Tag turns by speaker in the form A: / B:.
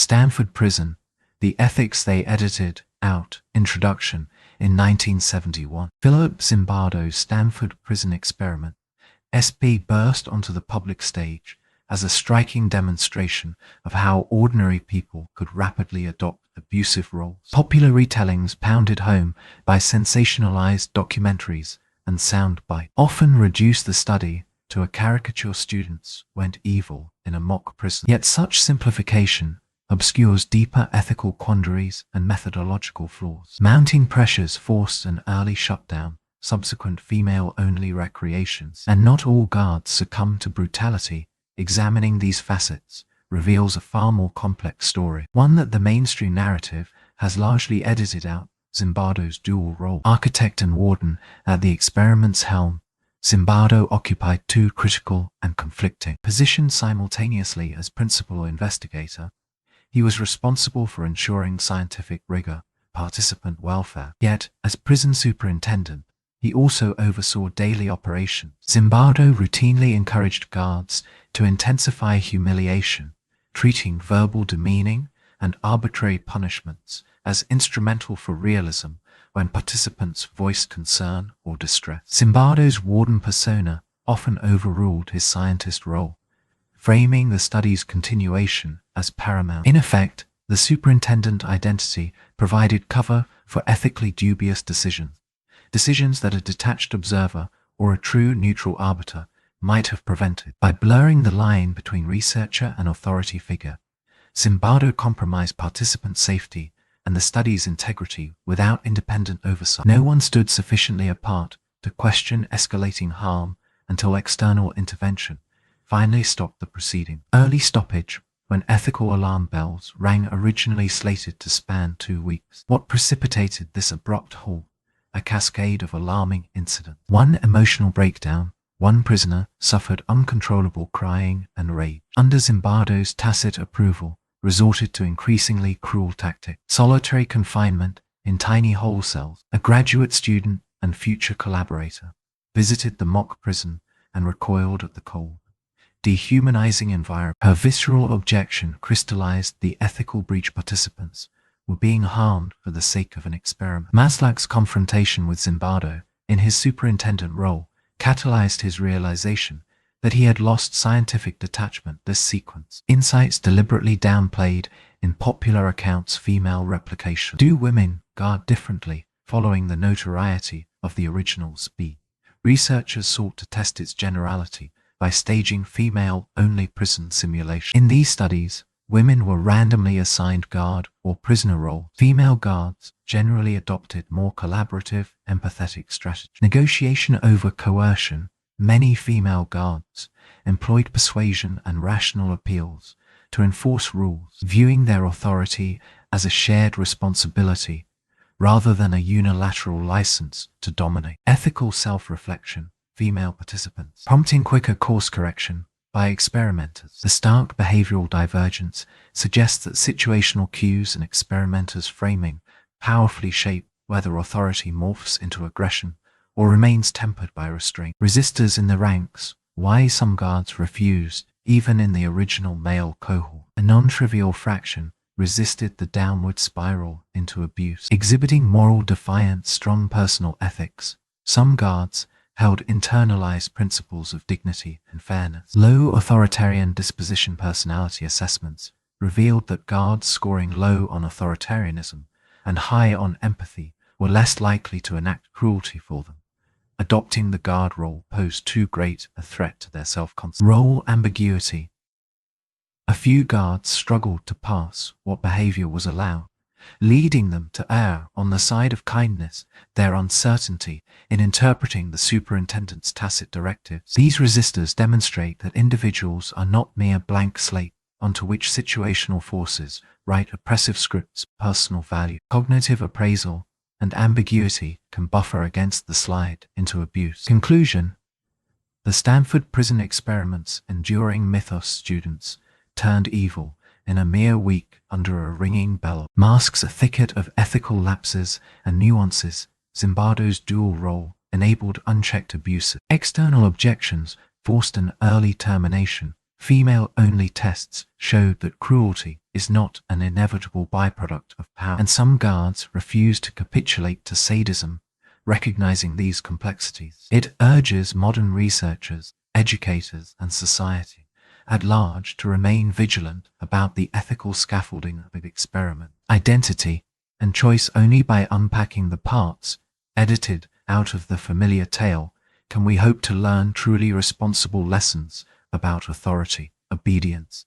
A: Stanford Prison, The Ethics They Edited Out, Introduction, in 1971. Phil Zimbardo's Stanford Prison Experiment, SP, burst onto the public stage as a striking demonstration of how ordinary people could rapidly adopt abusive roles. Popular retellings pounded home by sensationalized documentaries and soundbite often reduced the study to a caricature students went evil in a mock prison. Yet such simplification obscures deeper ethical quandaries and methodological flaws. Mounting pressures forced an early shutdown, subsequent female-only recreations, and not all guards succumb to brutality. Examining these facets reveals a far more complex story, one that the mainstream narrative has largely edited out. Zimbardo's dual role. Architect and warden at the experiment's helm, Zimbardo occupied two critical and conflicting positions simultaneously. As principal investigator, he was responsible for ensuring scientific rigor, participant welfare. Yet, as prison superintendent, he also oversaw daily operations. Zimbardo routinely encouraged guards to intensify humiliation, treating verbal demeaning and arbitrary punishments as instrumental for realism when participants voiced concern or distress. Zimbardo's warden persona often overruled his scientist role, framing the study's continuation as paramount. In effect, the superintendent identity provided cover for ethically dubious decisions that a detached observer or a true neutral arbiter might have prevented. By blurring the line between researcher and authority figure, Zimbardo compromised participant safety and the study's integrity without independent oversight. No one stood sufficiently apart to question escalating harm until external intervention finally stopped the proceeding. Early stoppage, when ethical alarm bells rang, originally slated to span 2 weeks. What precipitated this abrupt halt? A cascade of alarming incidents. One emotional breakdown. One prisoner suffered uncontrollable crying and rage. Under Zimbardo's tacit approval, resorted to increasingly cruel tactics. Solitary confinement in tiny hole cells. A graduate student and future collaborator visited the mock prison and recoiled at the cold, dehumanizing environment. Her visceral objection crystallized the ethical breach. Participants were being harmed for the sake of an experiment. Maslach's confrontation with Zimbardo in his superintendent role catalyzed his realization that he had lost scientific detachment. This sequence, insights deliberately downplayed in popular accounts. Female replication. Do women guard differently following the notoriety of the original speed? Researchers sought to test its generality by staging female-only prison simulations. In these studies, women were randomly assigned guard or prisoner roles. Female guards generally adopted more collaborative, empathetic strategies. Negotiation over coercion. Many female guards employed persuasion and rational appeals to enforce rules, viewing their authority as a shared responsibility rather than a unilateral license to dominate. Ethical self-reflection. Female participants prompting quicker course correction by experimenters. The stark behavioral divergence suggests that situational cues and experimenters' framing powerfully shape whether authority morphs into aggression or remains tempered by restraint. Resistors in the ranks. Why some guards refused, even in the original male cohort. A non-trivial fraction resisted the downward spiral into abuse. Exhibiting moral defiance, strong personal ethics. Some guards held internalized principles of dignity and fairness. Low authoritarian disposition. Personality assessments revealed that guards scoring low on authoritarianism and high on empathy were less likely to enact cruelty for them. Adopting the guard role posed too great a threat to their self-concept. Role ambiguity. A few guards struggled to pass what behavior was allowed, leading them to err on the side of kindness. Their uncertainty in interpreting the superintendent's tacit directives. These resistors demonstrate that individuals are not mere blank slate onto which situational forces write oppressive scripts. Personal value. Cognitive appraisal and ambiguity can buffer against the slide into abuse. Conclusion. The Stanford Prison Experiment's enduring mythos, students turned evil in a mere week under a ringing bell, masks a thicket of ethical lapses and nuances. Zimbardo's dual role enabled unchecked abuse. External objections forced an early termination, Female-only tests showed that cruelty is not an inevitable byproduct of power, and some guards refuse to capitulate to sadism, recognizing these complexities. It urges modern researchers, educators, and society at large to remain vigilant about the ethical scaffolding of the experiment. Identity and choice. Only by unpacking the parts edited out of the familiar tale can we hope to learn truly responsible lessons about authority, obedience,